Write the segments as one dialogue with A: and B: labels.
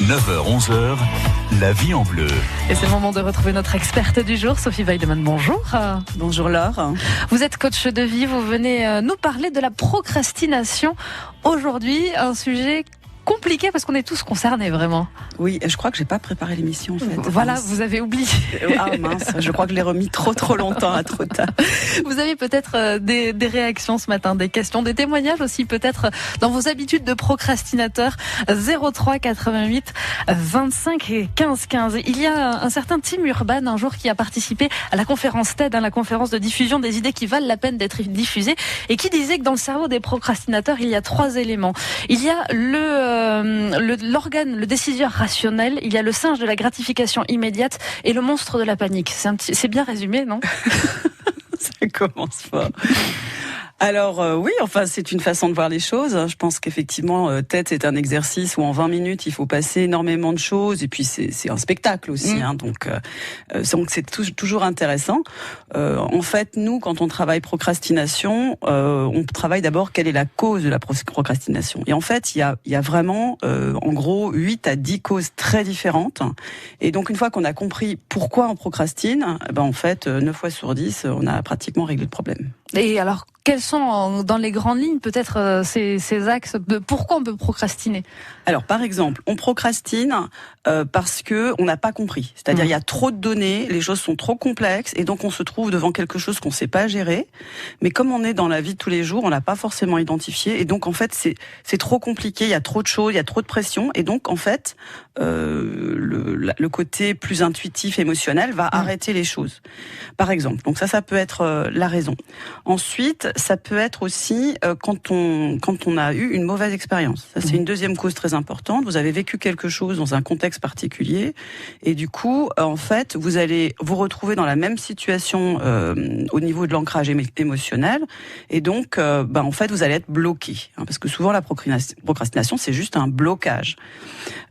A: 9h-11h, la vie en bleu.
B: Et c'est le moment de retrouver notre experte du jour, Sophie Weidemann. Bonjour.
C: Bonjour Laure.
B: Vous êtes coach de vie, vous venez nous parler de la procrastination. Aujourd'hui, un sujet compliqué parce qu'on est tous concernés vraiment.
C: Oui, je crois que j'ai pas préparé l'émission en fait.
B: Voilà, vous avez oublié.
C: Ah mince, je crois que je l'ai remis trop longtemps à trop tard.
B: Vous avez peut-être des réactions ce matin, des questions, des témoignages aussi peut-être dans vos habitudes de procrastinateur. 03 88 25 15 15. Il y a un certain Tim Urban un jour qui a participé à la conférence TED, la conférence de diffusion des idées qui valent la peine d'être diffusées, et qui disait que dans le cerveau des procrastinateurs, il y a 3 éléments. Il y a l'organe, le décideur rationnel, il y a le singe de la gratification immédiate et le monstre de la panique. C'est bien résumé, non?
C: Ça commence fort. Alors oui, enfin c'est une façon de voir les choses. Je pense qu'effectivement, TED c'est un exercice où en 20 minutes il faut passer énormément de choses, et puis c'est un spectacle aussi, donc c'est toujours intéressant. En fait, nous quand on travaille procrastination, on travaille d'abord quelle est la cause de la procrastination. Et en fait, il y a vraiment en gros 8 à 10 causes très différentes. Et donc une fois qu'on a compris pourquoi on procrastine, en fait 9 fois sur 10, on a pratiquement réglé le problème.
B: Et alors, quels sont, dans les grandes lignes, peut-être ces axes de pourquoi on peut procrastiner?
C: Alors, par exemple, on procrastine parce que on n'a pas compris. C'est-à-dire, il y a trop de données, les choses sont trop complexes, et donc on se trouve devant quelque chose qu'on ne sait pas gérer. Mais comme on est dans la vie de tous les jours, on l'a pas forcément identifié, et donc en fait, c'est trop compliqué. Il y a trop de choses, il y a trop de pression, et donc en fait, le côté plus intuitif, émotionnel, va arrêter les choses. Par exemple, donc ça peut être la raison. Ensuite, ça peut être aussi quand on a eu une mauvaise expérience. Ça, c'est une deuxième cause très importante. Vous avez vécu quelque chose dans un contexte particulier, et du coup, en fait, vous allez vous retrouver dans la même situation au niveau de l'ancrage émotionnel, et donc, en fait, vous allez être bloqué, parce que souvent la procrastination, c'est juste un blocage.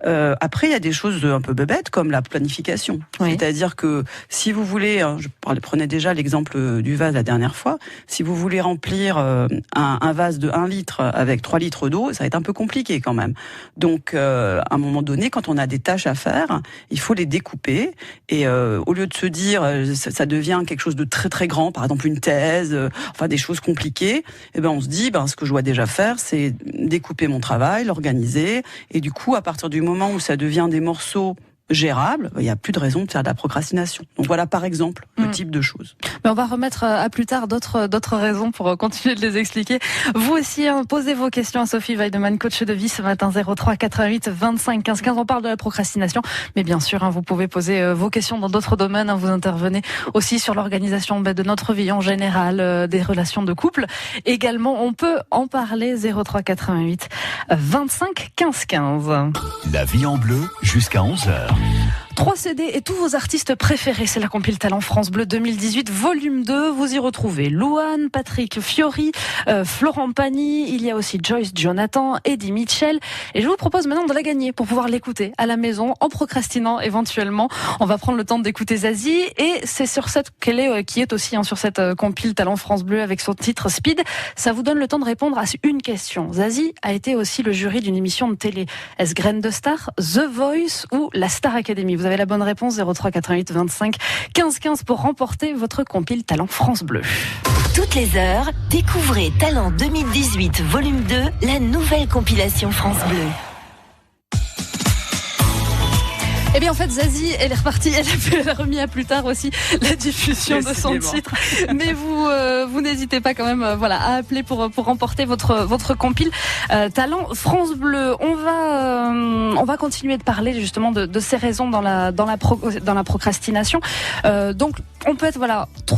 C: Après, il y a des choses un peu bébêtes comme la planification. Oui. C'est-à-dire que si vous voulez, je prenais déjà l'exemple du vase la dernière fois, si vous voulez remplir un vase de 1 litre avec 3 litres d'eau, ça va être un peu compliqué quand même. Donc, à un moment donné, quand on a des tâches à faire, il faut les découper, et au lieu de se dire ça devient quelque chose de très très grand, par exemple une thèse, enfin des choses compliquées, on se dit ce que je dois déjà faire, c'est découper mon travail, l'organiser, et du coup, à partir du moment où ça devient des morceaux gérable, il n'y a plus de raison de faire de la procrastination. Donc voilà, par exemple, le type de choses.
B: Mais on va remettre à plus tard d'autres raisons pour continuer de les expliquer. Vous aussi, posez vos questions à Sophie Weidemann, coach de vie, ce matin. 03 88 25 15 15. On parle de la procrastination, mais bien sûr, vous pouvez poser vos questions dans d'autres domaines. Vous intervenez aussi sur l'organisation de notre vie en général, des relations de couple. Également, on peut en parler. 03 88 25 15 15.
A: La vie en bleu jusqu'à 11h.
B: 3 CD et tous vos artistes préférés, c'est la compile Talent France Bleu 2018, volume 2. Vous y retrouvez Louane, Patrick Fiori, Florent Pagny, il y a aussi Joyce Jonathan, Eddie Mitchell. Et je vous propose maintenant de la gagner pour pouvoir l'écouter à la maison, en procrastinant éventuellement. On va prendre le temps d'écouter Zazie, et c'est sur cette qui est aussi sur cette compile Talent France Bleu avec son titre Speed. Ça vous donne le temps de répondre à une question. Zazie a été aussi le jury d'une émission de télé. Est-ce Graine de Star, The Voice ou la Star Academy? Vous avez la bonne réponse, 03 88 25 15 15 pour remporter votre compile Talent France Bleu.
D: Toutes les heures, découvrez Talent 2018 volume 2, la nouvelle compilation France Bleu.
B: Eh bien, en fait, Zazie, elle est repartie. Elle a remis à plus tard aussi la diffusion de son titre. Mais vous n'hésitez pas quand même, à appeler pour remporter votre compile Talent France Bleu. On va continuer de parler justement de ces raisons dans la procrastination. Donc, on peut être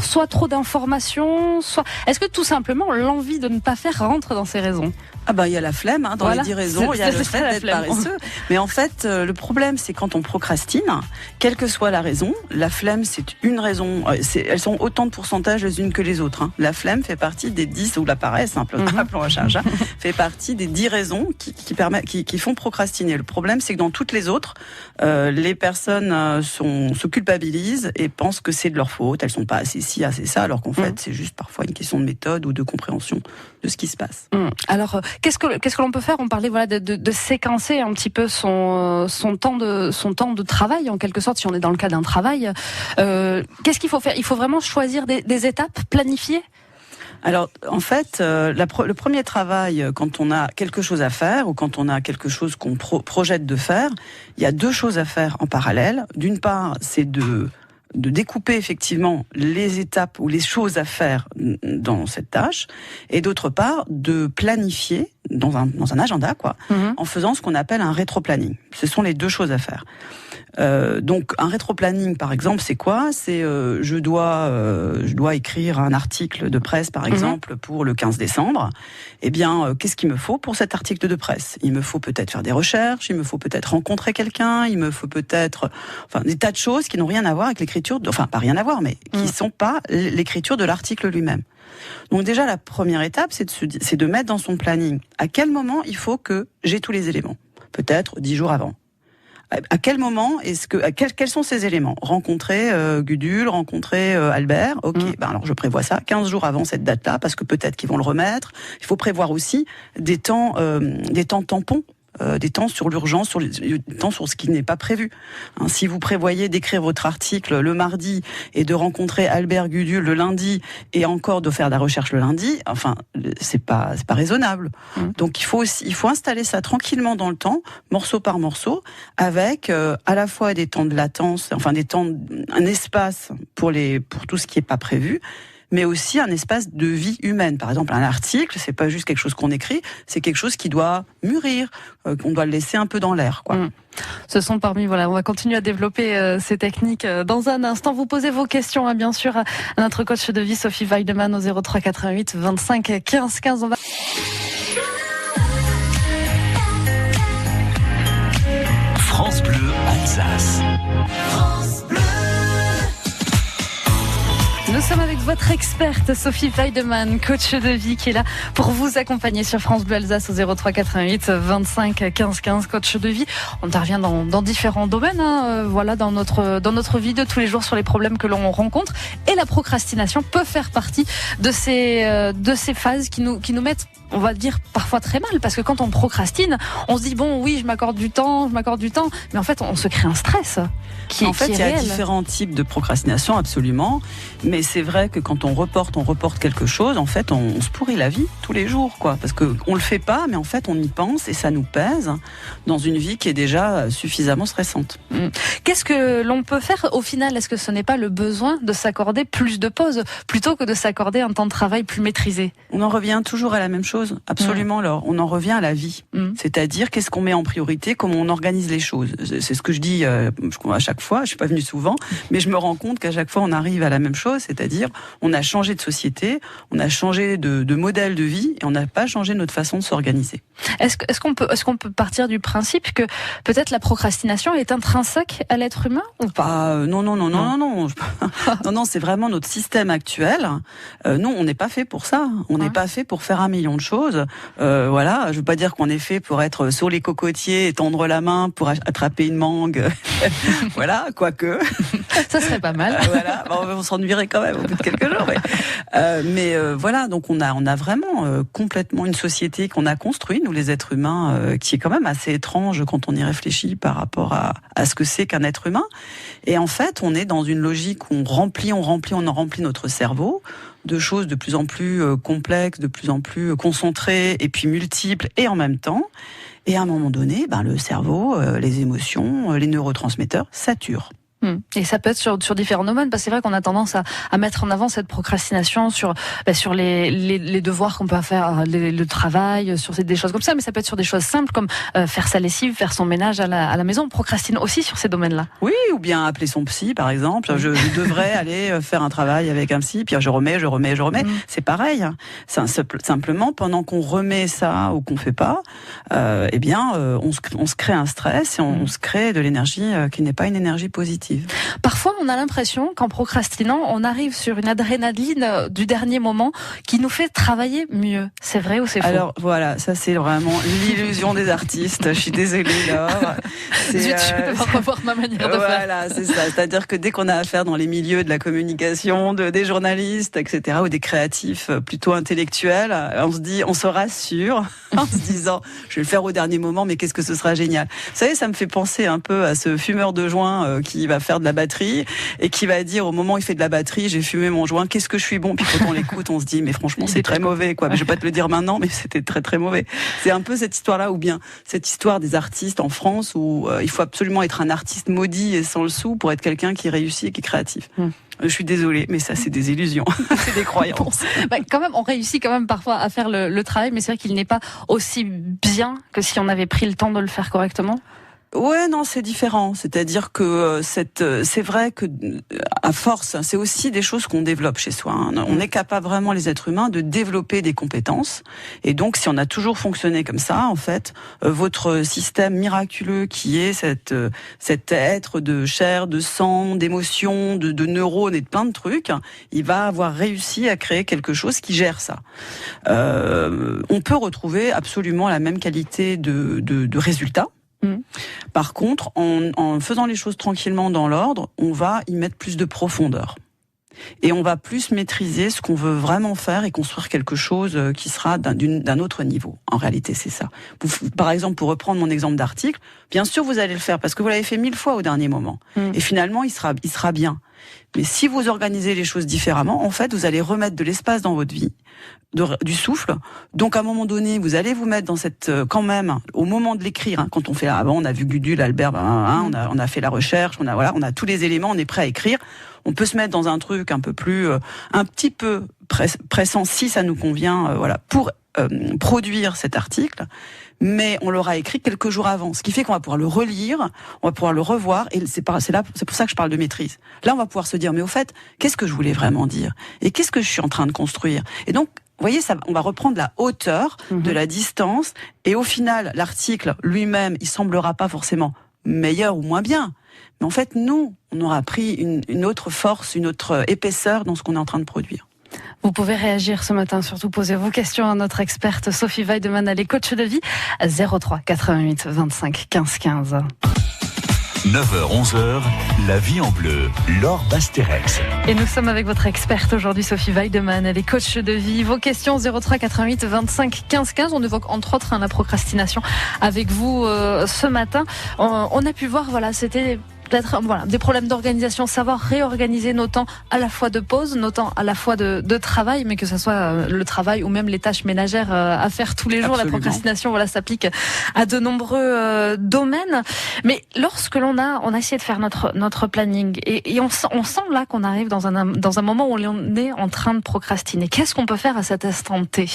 B: soit trop d'informations, soit est-ce que tout simplement l'envie de ne pas faire rentre dans ces raisons?
C: Il y a la flemme, dans les 10 raisons, il y a le fait d'être paresseux. Mais en fait, le problème, c'est quand on procrastine, quelle que soit la raison, la flemme, c'est une raison, elles sont autant de pourcentages les unes que les autres. La flemme fait partie des 10, ou la paresse, appelons à charge, fait partie des 10 raisons qui font procrastiner. Le problème, c'est que dans toutes les autres, les personnes se culpabilisent et pensent que c'est de leur faute, elles sont pas assez ci, assez ça, alors qu'en fait, c'est juste parfois une question de méthode ou de compréhension de ce qui se passe.
B: Alors, qu'est-ce que l'on peut faire? On parlait de séquencer un petit peu son temps de travail, en quelque sorte, si on est dans le cas d'un travail. Qu'est-ce qu'il faut faire? Il faut vraiment choisir des étapes, planifier?
C: Alors, en fait, le premier travail, quand on a quelque chose à faire ou quand on a quelque chose qu'on projette de faire, il y a deux choses à faire en parallèle. D'une part, c'est de découper effectivement les étapes ou les choses à faire dans cette tâche, et d'autre part, de planifier dans un agenda, en faisant ce qu'on appelle un rétroplanning. Ce sont les deux choses à faire. Donc un rétroplanning, par exemple, c'est quoi? C'est je dois écrire un article de presse, par exemple, pour le 15 décembre. Eh bien, qu'est-ce qu'il me faut pour cet article de presse? Il me faut peut-être faire des recherches, il me faut peut-être rencontrer quelqu'un, il me faut peut-être, des tas de choses qui n'ont rien à voir avec l'écriture, pas rien à voir, mais qui sont pas l'écriture de l'article lui-même. Donc déjà, la première étape, c'est de mettre dans son planning à quel moment il faut que j'ai tous les éléments. Peut-être 10 jours avant. À quel moment quels sont ces éléments? Rencontrer Gudule, rencontrer Albert. Ok, alors je prévois ça 15 jours avant cette date-là, parce que peut-être qu'ils vont le remettre. Il faut prévoir aussi des temps tampons. Des temps sur l'urgence, des temps sur ce qui n'est pas prévu. Si vous prévoyez d'écrire votre article le mardi et de rencontrer Albert Gudule le lundi et encore de faire de la recherche le lundi, c'est pas raisonnable. Donc il faut installer ça tranquillement dans le temps, morceau par morceau, avec à la fois des temps de latence, un espace pour tout ce qui est pas prévu, mais aussi un espace de vie humaine. Par exemple, un article, c'est pas juste quelque chose qu'on écrit, c'est quelque chose qui doit mûrir, qu'on doit le laisser un peu dans l'air,
B: Ce sont on va continuer à développer ces techniques dans un instant. Vous posez vos questions, bien sûr, à notre coach de vie, Sophie Weidemann, au 03 88 25 15 15.
A: France Bleu Alsace.
B: Nous sommes avec votre experte Sophie Weidemann, coach de vie, qui est là pour vous accompagner sur France Bleu Alsace au 03 88 25 15 15. Coach de vie, on intervient dans différents domaines, dans notre vie de tous les jours sur les problèmes que l'on rencontre, et la procrastination peut faire partie de ces phases qui nous mettent, on va dire, parfois très mal, parce que quand on procrastine, on se dit je m'accorde du temps, mais en fait on se crée un stress qui est
C: il y a
B: réel.
C: différents types de procrastination, absolument, mais c'est vrai que quand on reporte quelque chose, en fait on se pourrit la vie tous les jours, parce que on le fait pas, mais en fait on y pense et ça nous pèse dans une vie qui est déjà suffisamment stressante.
B: Qu'est-ce que l'on peut faire au final? Est-ce que ce n'est pas le besoin de s'accorder plus de pauses plutôt que de s'accorder un temps de travail plus maîtrisé?
C: On en revient toujours à la même chose, absolument. Alors, on en revient à la vie, c'est-à-dire qu'est-ce qu'on met en priorité, comment on organise les choses. C'est ce que je dis à chaque fois. Je suis pas venue souvent, mais je me rends compte qu'à chaque fois on arrive à la même chose, c'est-à-dire on a changé de société, on a changé de modèle de vie et on n'a pas changé notre façon de s'organiser.
B: Est-ce qu'on peut partir du principe que peut-être la procrastination est intrinsèque à l'être humain ou pas?
C: Non. Non, c'est vraiment notre système actuel. Non, on n'est pas fait pour ça. On n'est pas fait pour faire 1 million de choses. Je veux pas dire qu'on est fait pour être sur les cocotiers et tendre la main pour attraper une mangue. Quoique.
B: Ça serait pas mal.
C: On s'ennuierait quand même au bout de quelques jours. Donc on a vraiment complètement une société qu'on a construite, nous les êtres humains, qui est quand même assez étrange quand on y réfléchit par rapport à ce que c'est qu'un être humain. Et en fait, on est dans une logique où on remplit notre cerveau de choses de plus en plus complexes, de plus en plus concentrées et puis multiples et en même temps. Et à un moment donné, le cerveau, les émotions, les neurotransmetteurs saturent.
B: Et ça peut être sur différents domaines, parce que c'est vrai qu'on a tendance à mettre en avant cette procrastination sur les devoirs qu'on peut faire, le travail, sur des choses comme ça, mais ça peut être sur des choses simples comme faire sa lessive, faire son ménage à la maison. On procrastine aussi sur ces domaines-là.
C: Oui, ou bien appeler son psy, par exemple. Je devrais aller faire un travail avec un psy, puis je remets. C'est pareil. Simplement, pendant qu'on remet ça ou qu'on fait pas, on se crée un stress et on se crée de l'énergie qui n'est pas une énergie positive.
B: Parfois, on a l'impression qu'en procrastinant, on arrive sur une adrénaline du dernier moment qui nous fait travailler mieux. C'est vrai ou c'est faux?
C: Alors voilà, ça c'est vraiment l'illusion des artistes. Je suis désolée, Laure. C'est,
B: Zut, je vais devoir revoir ma manière de faire.
C: Voilà, c'est ça. C'est-à-dire que dès qu'on a affaire dans les milieux de la communication, des journalistes, etc., ou des créatifs plutôt intellectuels, on se rassure en se disant, je vais le faire au dernier moment, mais qu'est-ce que ce sera génial. Vous savez, ça me fait penser un peu à ce fumeur de joint qui va faire de la batterie et qui va dire au moment où il fait de la batterie, j'ai fumé mon joint, qu'est-ce que je suis bon. Puis quand on l'écoute, on se dit, mais franchement, c'est très mauvais, quoi. Mais je vais pas te le dire maintenant, mais c'était très très mauvais. C'est un peu cette histoire-là, ou bien cette histoire des artistes en France où il faut absolument être un artiste maudit et sans le sou pour être quelqu'un qui réussit et qui est créatif. Je suis désolée, mais ça, c'est des illusions. C'est des croyances.
B: Quand même, on réussit quand même parfois à faire le travail, mais c'est vrai qu'il n'est pas aussi bien que si on avait pris le temps de le faire correctement.
C: Ouais, non, c'est différent. C'est-à-dire que c'est vrai que à force, c'est aussi des choses qu'on développe chez soi. On est capable vraiment, les êtres humains, de développer des compétences. Et donc, si on a toujours fonctionné comme ça, en fait, votre système miraculeux qui est cet être de chair, de sang, d'émotions, de neurones et de plein de trucs, il va avoir réussi à créer quelque chose qui gère ça. On peut retrouver absolument la même qualité de résultats. Par contre, en faisant les choses tranquillement dans l'ordre, on va y mettre plus de profondeur. Et on va plus maîtriser ce qu'on veut vraiment faire et construire quelque chose qui sera d'un autre niveau. En réalité, c'est ça. Par exemple, pour reprendre mon exemple d'article, bien sûr, vous allez le faire parce que vous l'avez fait 1000 fois au dernier moment. Et finalement, il sera bien. Mais si vous organisez les choses différemment, en fait, vous allez remettre de l'espace dans votre vie, du souffle. Donc, à un moment donné, vous allez vous mettre dans cette, quand même, au moment de l'écrire, quand on fait avant, on a vu Gudule, Albert, on a fait la recherche, on a tous les éléments, on est prêt à écrire. On peut se mettre dans un truc un peu plus, un petit peu pressant si ça nous convient, pour produire cet article. Mais on l'aura écrit quelques jours avant, ce qui fait qu'on va pouvoir le relire, on va pouvoir le revoir, et c'est pour ça que je parle de maîtrise. Là, on va pouvoir se dire, mais au fait, qu'est-ce que je voulais vraiment dire? Et qu'est-ce que je suis en train de construire? Et donc, vous voyez, on va reprendre la hauteur de la distance, et au final, l'article lui-même, il semblera pas forcément meilleur ou moins bien. Mais en fait, nous, on aura pris une autre force, une autre épaisseur dans ce qu'on est en train de produire.
B: Vous pouvez réagir ce matin, surtout posez vos questions à notre experte Sophie Weidemann, elle est coach de vie, 03 88 25 15 15.
A: 9h-11h, la vie en bleu, Laure Basterex.
B: Et nous sommes avec votre experte aujourd'hui, Sophie Weidemann, elle est coach de vie. Vos questions 03 88 25 15 15. On évoque entre autres la procrastination avec vous ce matin. On a pu voir, c'était peut-être des problèmes d'organisation, savoir réorganiser nos temps à la fois de pause, nos temps à la fois de travail, mais que ce soit le travail ou même les tâches ménagères à faire tous les jours. Absolument. La procrastination s'applique à de nombreux domaines. Mais lorsque on a essayé de faire notre planning et on sent là qu'on arrive dans un moment où on est en train de procrastiner, qu'est-ce qu'on peut faire à cet instant T ?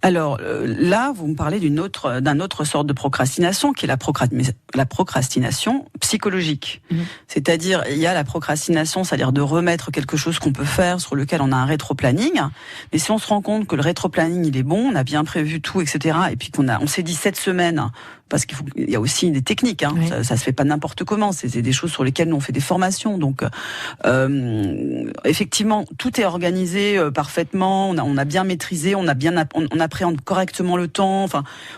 C: Alors là, vous me parlez d'une autre sorte de procrastination qui est la procrastination psychologique. C'est-à-dire, il y a la procrastination, c'est-à-dire de remettre quelque chose qu'on peut faire sur lequel on a un rétro-planning. Mais si on se rend compte que le rétro-planning, il est bon, on a bien prévu tout, etc. Et puis on s'est dit 7 semaines, parce qu'il y a aussi des techniques, oui. Ça se fait pas n'importe comment, c'est des choses sur lesquelles nous on fait des formations. Donc effectivement, tout est organisé parfaitement, on a bien maîtrisé, on appréhende correctement le temps,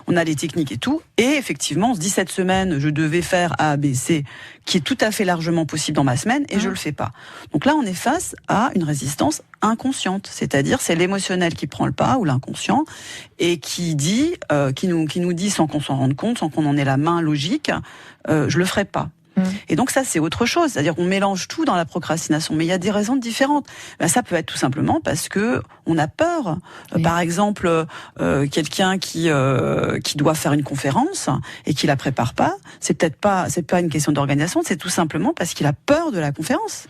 C: on a les techniques et tout. Et effectivement, on se dit 7 semaines, je devais faire A, B, C, qui est tout à fait largement possible dans ma semaine, et je le fais pas. Donc là, on est face à une résistance inconsciente, c'est-à-dire c'est l'émotionnel qui prend le pas, ou l'inconscient, et qui dit, qui nous dit sans qu'on s'en rende compte, sans qu'on en ait la main logique, je le ferai pas. Et donc ça, c'est autre chose. C'est-à-dire qu'on mélange tout dans la procrastination, mais il y a des raisons différentes. Ça peut être tout simplement parce que on a peur. Oui. Par exemple, quelqu'un qui doit faire une conférence et qui la prépare pas, c'est pas une question d'organisation, c'est tout simplement parce qu'il a peur de la conférence.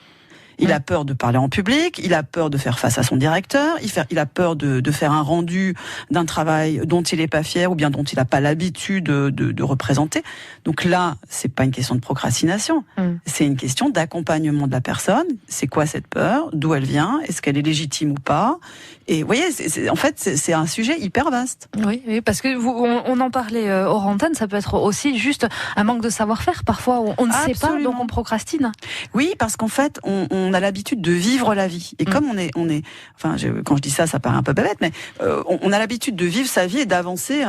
C: Il a peur de parler en public, il a peur de faire face à son directeur, il a peur de faire un rendu d'un travail dont il n'est pas fier ou bien dont il n'a pas l'habitude de représenter. Donc là, c'est pas une question de procrastination, c'est une question d'accompagnement de la personne. C'est quoi cette peur? D'où elle vient? Est-ce qu'elle est légitime ou pas? Et vous voyez, en fait, c'est un sujet hyper vaste.
B: Oui, parce que on en parlait hors antenne, ça peut être aussi juste un manque de savoir-faire. Parfois, on ne sait pas, donc on procrastine.
C: Oui, parce qu'en fait, on on a l'habitude de vivre la vie. Et comme quand je dis ça, ça paraît un peu bête, mais on a l'habitude de vivre sa vie et d'avancer.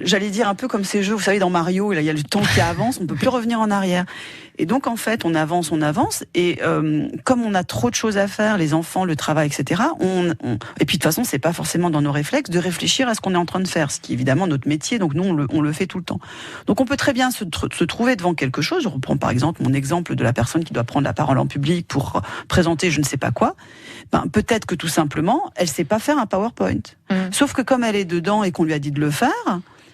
C: J'allais dire un peu comme ces jeux, vous savez, dans Mario, il y a le temps qui avance, on peut plus revenir en arrière. Et donc en fait, on avance, et comme on a trop de choses à faire, les enfants, le travail, etc. Et puis de toute façon, c'est pas forcément dans nos réflexes de réfléchir à ce qu'on est en train de faire, ce qui est évidemment notre métier. Donc nous, on le fait tout le temps. Donc on peut très bien se trouver devant quelque chose. Je reprends par exemple mon exemple de la personne qui doit prendre la parole en public pour présenter je ne sais pas quoi. Peut-être que tout simplement, elle sait pas faire un PowerPoint. Sauf que comme elle est dedans et qu'on lui a dit de le faire,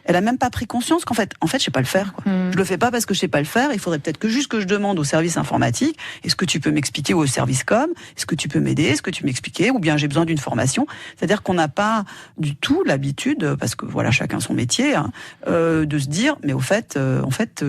C: elle a même pas pris conscience qu'en fait, je sais pas le faire, quoi. Je le fais pas parce que je sais pas le faire. Il faudrait peut-être que je demande au service informatique, est-ce que tu peux m'expliquer, ou au service com, est-ce que tu peux m'aider, est-ce que tu m'expliquer, ou bien j'ai besoin d'une formation. C'est-à-dire qu'on n'a pas du tout l'habitude, parce que voilà, chacun son métier, de se dire, mais au fait,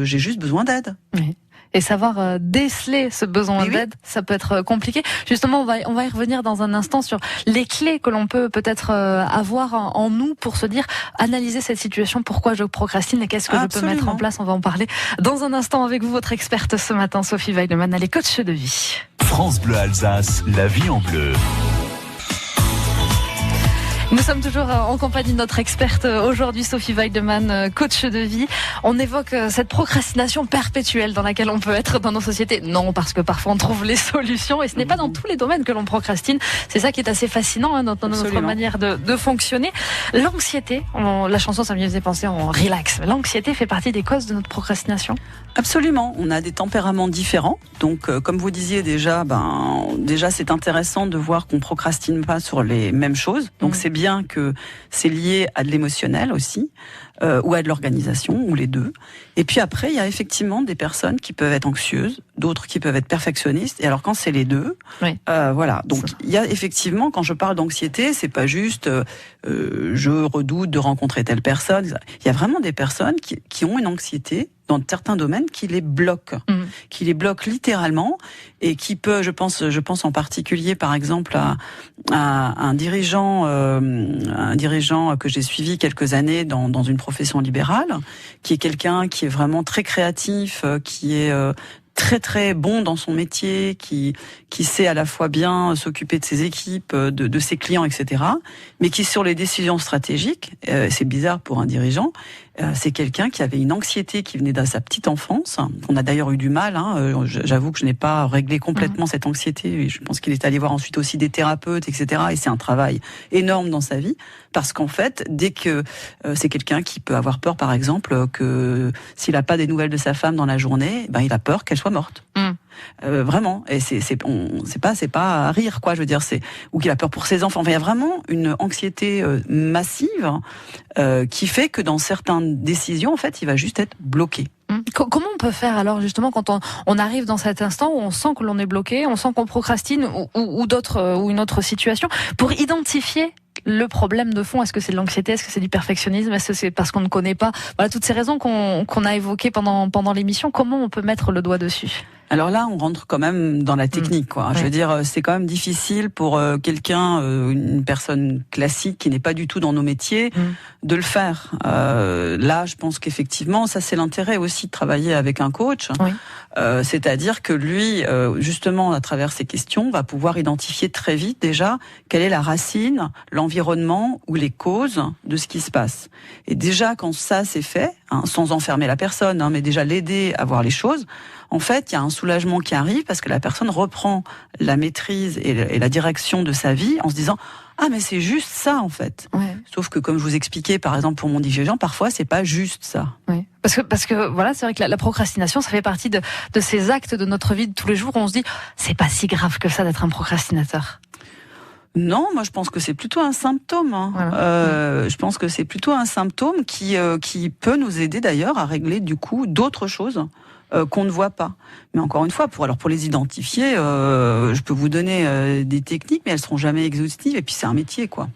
C: j'ai juste besoin d'aide.
B: Oui. Et savoir déceler ce besoin d'aide, ça peut être compliqué. Justement, on va y revenir dans un instant sur les clés que l'on peut peut-être avoir en nous pour se dire, analyser cette situation, pourquoi je procrastine et qu'est-ce que je peux mettre en place. On va en parler dans un instant avec vous, votre experte ce matin, Sophie Weidemann, elle est coach de vie.
A: France Bleu Alsace, la vie en bleu.
B: Nous sommes toujours en compagnie de notre experte aujourd'hui, Sophie Weidemann, coach de vie. On évoque cette procrastination perpétuelle dans laquelle on peut être dans nos sociétés. Non, parce que parfois on trouve les solutions et ce n'est pas dans tous les domaines que l'on procrastine. C'est ça qui est assez fascinant dans notre manière de fonctionner. L'anxiété, la chanson, ça me faisait penser en relax. L'anxiété fait partie des causes de notre procrastination.
C: Absolument. On a des tempéraments différents. Donc, comme vous disiez déjà, c'est intéressant de voir qu'on procrastine pas sur les mêmes choses. Donc, c'est bien que c'est lié à de l'émotionnel aussi, ou à de l'organisation, ou les deux. Et puis après, il y a effectivement des personnes qui peuvent être anxieuses, d'autres qui peuvent être perfectionnistes. Et alors quand c'est les deux, voilà. Donc il y a effectivement, quand je parle d'anxiété, c'est pas juste je redoute de rencontrer telle personne. Il y a vraiment des personnes qui ont une anxiété dans certains domaines qui les bloquent, qui les bloquent littéralement, et qui peut, je pense en particulier par exemple à un dirigeant que j'ai suivi quelques années dans une profession libérale, qui est quelqu'un qui est vraiment très créatif, qui est très très bon dans son métier, qui sait à la fois bien s'occuper de ses équipes, de ses clients, etc. Mais qui sur les décisions stratégiques, c'est bizarre pour un dirigeant, c'est quelqu'un qui avait une anxiété qui venait de sa petite enfance. On a d'ailleurs eu du mal. J'avoue que je n'ai pas réglé complètement cette anxiété. Je pense qu'il est allé voir ensuite aussi des thérapeutes, etc. Et c'est un travail énorme dans sa vie, parce qu'en fait, dès que c'est quelqu'un qui peut avoir peur, par exemple, que s'il n'a pas des nouvelles de sa femme dans la journée, il a peur qu'elle soit morte. Vraiment, et c'est pas à rire, quoi. Je veux dire, ou qu'il a peur pour ses enfants. Enfin, il y a vraiment une anxiété massive qui fait que dans certaines décisions, en fait, il va juste être bloqué.
B: Comment on peut faire alors justement quand on arrive dans cet instant où on sent que l'on est bloqué, on sent qu'on procrastine ou une autre situation, pour identifier le problème de fond? Est-ce que c'est de l'anxiété? Est-ce que c'est du perfectionnisme? Est-ce que c'est parce qu'on ne connaît pas? Voilà, toutes ces raisons qu'on a évoquées pendant l'émission. Comment on peut mettre le doigt dessus?
C: Alors là, on rentre quand même dans la technique, quoi. Je veux dire, c'est quand même difficile pour quelqu'un, une personne classique qui n'est pas du tout dans nos métiers, de le faire. Là, je pense qu'effectivement, ça c'est l'intérêt aussi de travailler avec un coach. C'est-à-dire que lui, justement, à travers ces questions, va pouvoir identifier très vite déjà quelle est la racine, l'environnement ou les causes de ce qui se passe. Et déjà, quand ça c'est fait, sans enfermer la personne, mais déjà l'aider à voir les choses, en fait, il y a un soulagement qui arrive parce que la personne reprend la maîtrise et la direction de sa vie en se disant « Ah, mais c'est juste ça, en fait. » Sauf que, comme je vous expliquais, par exemple, pour mon dirigeant, parfois, c'est pas juste ça.
B: Oui. Parce que voilà, c'est vrai que la procrastination, ça fait partie de ces actes de notre vie de tous les jours où on se dit « C'est pas si grave que ça d'être un procrastinateur. »
C: Non, moi je pense que c'est plutôt un symptôme. Voilà. Je pense que c'est plutôt un symptôme qui peut nous aider d'ailleurs à régler du coup d'autres choses qu'on ne voit pas. Mais encore une fois, pour les identifier, je peux vous donner des techniques, mais elles seront jamais exhaustives. Et puis c'est un métier, quoi.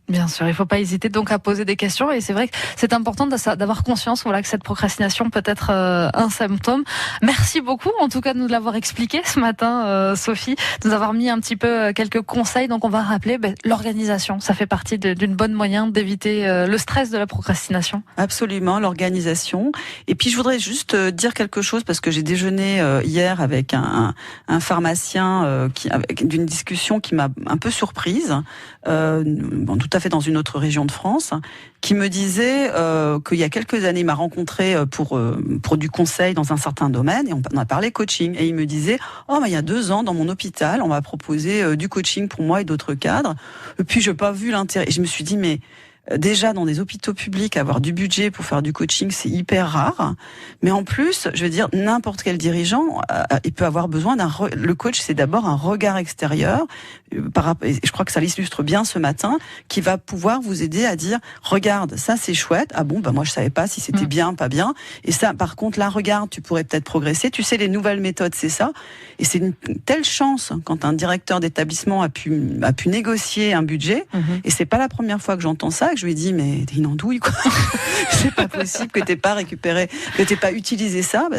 B: Bien sûr, il ne faut pas hésiter donc à poser des questions et c'est vrai que c'est important d'avoir conscience que cette procrastination peut être un symptôme. Merci beaucoup en tout cas de nous l'avoir expliqué ce matin, Sophie, de nous avoir mis un petit peu quelques conseils. Donc on va rappeler l'organisation, ça fait partie d'une bonne moyen d'éviter le stress de la procrastination.
C: Absolument, l'organisation. Et puis je voudrais juste dire quelque chose parce que j'ai déjeuné hier avec un pharmacien d'une discussion qui m'a un peu surprise, tout à fait dans une autre région de France, qui me disait qu'il y a quelques années, il m'a rencontré pour du conseil dans un certain domaine et on a parlé coaching. Et il me disait, il y a 2 ans, dans mon hôpital, on m'a proposé du coaching pour moi et d'autres cadres. Et puis, je n'ai pas vu l'intérêt. Et je me suis dit, mais déjà, dans des hôpitaux publics, avoir du budget pour faire du coaching, c'est hyper rare. Mais en plus, je veux dire, n'importe quel dirigeant, il peut avoir besoin le coach, c'est d'abord un regard extérieur. Et je crois que ça l'illustre bien ce matin, qui va pouvoir vous aider à dire, regarde, ça c'est chouette. Ah bon, moi je savais pas si c'était bien, pas bien. Et ça, par contre, là, regarde, tu pourrais peut-être progresser. Tu sais, les nouvelles méthodes, c'est ça. Et c'est une telle chance quand un directeur d'établissement a pu négocier un budget. Et c'est pas la première fois que j'entends ça. Je lui ai dit, mais t'es une andouille, quoi. C'est pas possible que t'aies pas récupéré, que t'aies pas utilisé ça.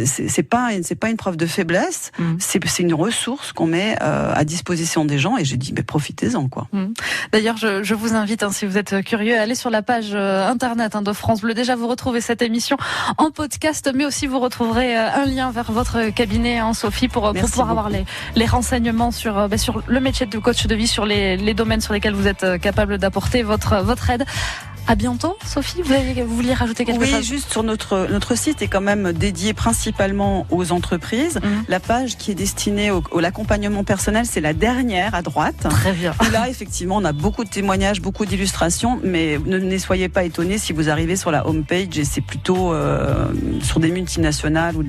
C: C'est pas une preuve de faiblesse. C'est une ressource qu'on met à disposition des gens. Et j'ai dit, mais profitez-en, quoi.
B: D'ailleurs, je vous invite, si vous êtes curieux, à aller sur la page internet de France Bleu. Déjà, vous retrouvez cette émission en podcast, mais aussi vous retrouverez un lien vers votre cabinet, Sophie, pour pouvoir avoir les renseignements sur le métier de coach de vie, sur les domaines sur lesquels vous êtes capable d'apporter votre aide. À bientôt, Sophie. Vous vouliez rajouter quelque chose ?
C: Oui, juste sur notre site est quand même dédié principalement aux entreprises. La page qui est destinée à l'accompagnement personnel, c'est la dernière à droite.
B: Très bien.
C: Et là, effectivement, on a beaucoup de témoignages, beaucoup d'illustrations, mais ne soyez pas étonnés si vous arrivez sur la homepage et c'est plutôt sur des multinationales ou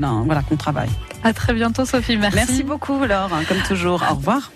C: qu'on travaille.
B: À très bientôt, Sophie. Merci.
C: Merci beaucoup, Laure, comme toujours. Au revoir.